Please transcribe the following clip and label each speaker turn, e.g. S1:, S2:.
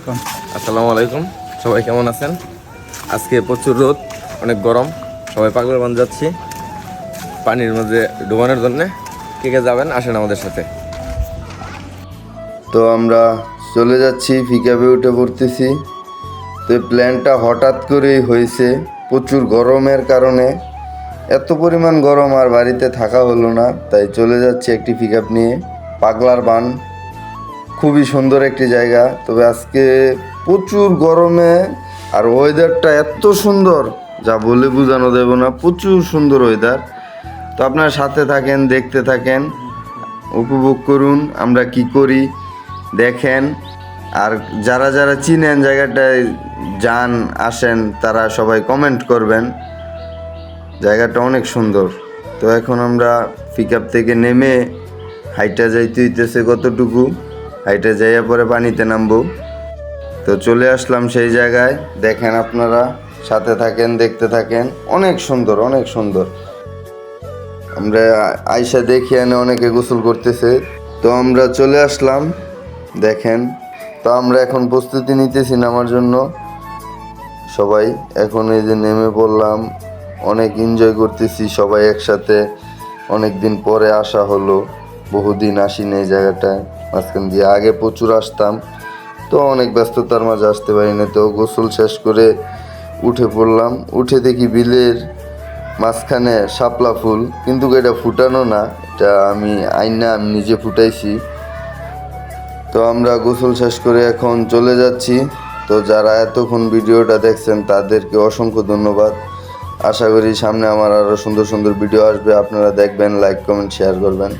S1: আসসালামু আলাইকুম, সবাই কেমন আছেন? আজকে প্রচুর রোদ, অনেক গরম, সবাই পাগলাগঞ্জ যাচ্ছি পানির মধ্যে ডুবানোর জন্য। কে কে যাবেন আসেন আমাদের সাথে।
S2: তো আমরা চলে যাচ্ছি, পিকআপে উঠে পড়তেছি। তো এই প্ল্যানটা হঠাৎ করেই হয়েছে, প্রচুর গরমের কারণে। এত পরিমাণ গরম আর বাড়িতে থাকা হলো না, তাই চলে যাচ্ছি একটি পিকআপ নিয়ে পাগলার বান। খুবই সুন্দর একটি জায়গা, তবে আজকে প্রচুর গরমে আর ওয়েদারটা এত সুন্দর যা বলে বোঝানো দেব না, প্রচুর সুন্দর ওয়েদার। তো আপনার সাথে থাকেন, দেখতে থাকেন, উপভোগ করুন আমরা কি করি, দেখেন। আর যারা যারা চিনেন জায়গাটায় যান আসেন তারা সবাই কমেন্ট করবেন, জায়গাটা অনেক সুন্দর। তো এখন আমরা পিকআপ থেকে নেমে হাইটা যাইতে হইতেছে, কতটুকু হাইটা যাইয়া পরে পানিতে নামবো। তো চলে আসলাম সেই জায়গায়, দেখেন আপনারা সাথে থাকেন, দেখতে থাকেন। অনেক সুন্দর, অনেক সুন্দর। আমরা আইসা দেখি এনে অনেকে গোসল করতেছে, তো আমরা চলে আসলাম, দেখেন। তো আমরা এখন প্রস্তুতি নিতেছি নামার জন্য সবাই। এখন এই যে নেমে পড়লাম, অনেক এনজয় করতেছি সবাই একসাথে। অনেক দিন পরে আসা হলো, বহুদিন আসিনি এই জায়গাটায়। মাঝখান দিয়ে আগে প্রচুর আসতাম, তো অনেক ব্যস্ততার মাঝে আসতে পারিনি। তো গোসল শেষ করে উঠে পড়লাম, উঠে দেখি বিলের মাঝখানে শাপলা ফুল, কিন্তু এটা ফুটানো না, এটা আমি নিজে ফুটাইছি। তো আমরা গোসল শেষ করে এখন চলে যাচ্ছি। তো যারা এতক্ষণ ভিডিওটা দেখছেন তাদেরকে অসংখ্য ধন্যবাদ। আশা করি সামনে আমার আরও সুন্দর সুন্দর ভিডিও আসবে, আপনারা দেখবেন, লাইক কমেন্ট শেয়ার করবেন।